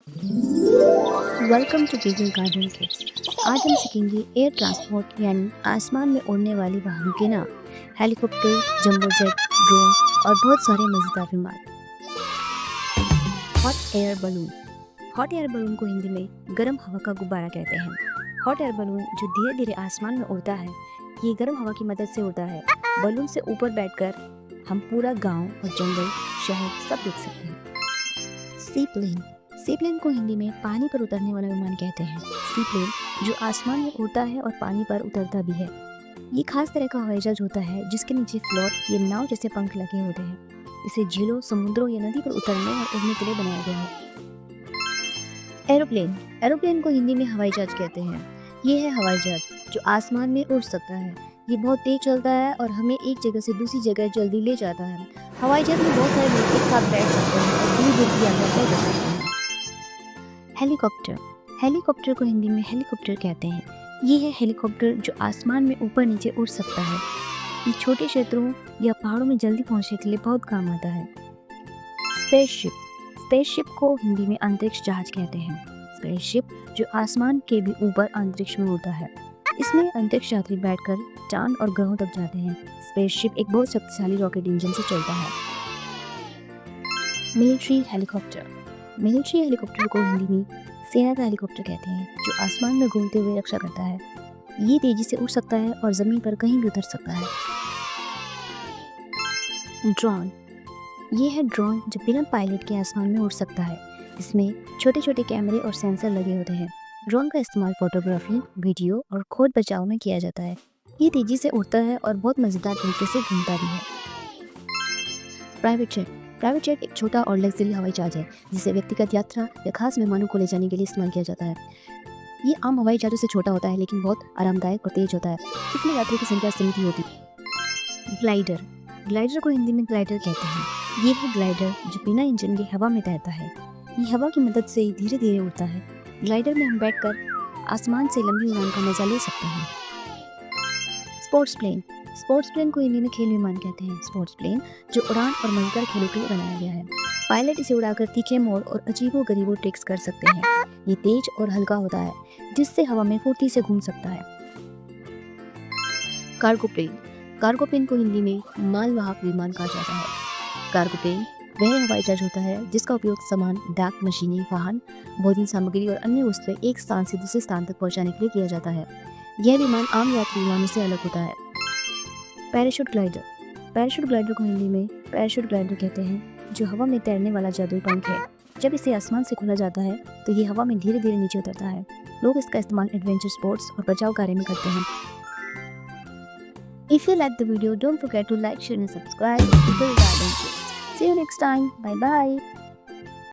Welcome to Giggle Garden kids. आज हम सीखेंगे एयर ट्रांसपोर्ट यानी आसमान में उड़ने वाली वाहनों के नाम। हेलीकॉप्टर, जंबो जेट, ड्रोन और बहुत सारे मज़ेदार विमान। Hot air balloon. Hot air balloon को हिंदी में गर्म हवा का गुब्बारा कहते हैं। हॉट एयर बलून जो धीरे धीरे आसमान में उड़ता है, ये गर्म हवा की मदद से उड़ता है। बलून से ऊपर बैठकर हम पूरा गांव और जंगल, शहर सब देख सकते हैं। सी प्लेन। सी प्लेन को हिंदी में पानी पर उतरने वाला विमान कहते हैं। सी प्लेन जो आसमान में उड़ता है और पानी पर उतरता भी है। ये खास तरह का हवाई जहाज होता है जिसके नीचे फ्लोट या नाव जैसे पंख लगे होते हैं। इसे झीलों, समुद्रों या नदी पर उतरने और उड़ने के लिए बनाया गया है। एरोप्लेन। एरोप्लेन को हिंदी में हवाई जहाज कहते हैं। ये है हवाई जहाज जो आसमान में उड़ सकता है। ये बहुत तेज चलता है और हमें एक जगह से दूसरी जगह जल्दी ले जाता है। हवाई जहाज में बहुत सारे लोग एक साथ बैठ सकते हैं और दूर दूर की यात्रा तय कर सकते हैं। हेलीकॉप्टर। हेलीकॉप्टर को हिंदी में हेलीकॉप्टर कहते हैं। ये है हेलीकॉप्टर जो आसमान में ऊपर नीचे उड़ सकता है। ये छोटे क्षेत्रों या पहाड़ों में जल्दी पहुंचने के लिए बहुत काम आता है। स्पेसशिप। स्पेसशिप को हिंदी में अंतरिक्ष जहाज कहते हैं। स्पेसशिप जो आसमान के भी ऊपर अंतरिक्ष में उड़ता है। इसमें अंतरिक्ष यात्री बैठकर चांद और ग्रहों तक जाते हैं। स्पेसशिप एक बहुत शक्तिशाली रॉकेट इंजन से चलता है। Military helicopter. मिलिट्री हेलीकॉप्टर को हिंदी में सेना का हेलीकॉप्टर कहते हैं, जो आसमान में घूमते हुए रक्षा करता है। ये तेजी से उड़ सकता है और जमीन पर कहीं भी उतर सकता है। ड्रोन। ये है ड्रोन जो बिना पायलट के आसमान में उड़ सकता है। इसमें छोटे छोटे कैमरे और सेंसर लगे होते हैं। ड्रोन का इस्तेमाल फोटोग्राफी, वीडियो और खोज बचाव में किया जाता है। ये तेजी से उड़ता है और बहुत मज़ेदार तरीके से घूमता भी है। Private jet. प्राइवेट जेट एक छोटा और लग्जरी हवाई जहाज है जिसे व्यक्तिगत यात्रा या खास मेहमानों को ले जाने के लिए इस्तेमाल किया जाता है। ये आम हवाई जहाज़ों से छोटा होता है लेकिन बहुत आरामदायक और तेज होता है। इसमें यात्रियों की संख्या सीमित होती है। ग्लाइडर। ग्लाइडर को हिंदी में ग्लाइडर कहते हैं। ये है ग्लाइडर जो बिना इंजन के हवा में तैरता है। ये हवा की मदद से धीरे धीरे उड़ता है। ग्लाइडर में हम बैठकर आसमान से लंबी उड़ान का मजा ले सकते हैं। Sports plane. स्पोर्ट्स प्लेन को हिंदी में खेल विमान कहते हैं। स्पोर्ट्स प्लेन जो उड़ान और मजेदार खेलों के लिए बनाया गया है। पायलट इसे उड़ाकर तीखे मोड़ और अजीबो-गरीबो ट्रिक्स कर सकते हैं। ये तेज और हल्का होता है जिससे हवा में फुर्ती से घूम सकता है। Cargo plane. कार्गो प्लेन को हिंदी में मालवाहक विमान कहा जाता है। कार्गो प्लेन वह हवाई जहाज होता है जिसका उपयोग सामान, डाक, मशीनें, वाहन, भोजन सामग्री और अन्य वस्तुएं एक स्थान से दूसरे स्थान तक पहुंचाने के लिए किया जाता है। यह विमान आम यात्री विमानों से अलग होता है। Parachute glider. पैराशूट ग्लाइडर को हिंदी में पैराशूट ग्लाइडर कहते हैं, जो हवा में तैरने वाला जादुई पंख है। जब इसे आसमान से खोला जाता है तो ये हवा में धीरे धीरे नीचे उतरता है। लोग इसका इस्तेमाल एडवेंचर स्पोर्ट्स और बचाव कार्य में करते हैं। If you like the video, don't forget to like, share and subscribe to Giggle Garden Kids. See you next time. Bye bye.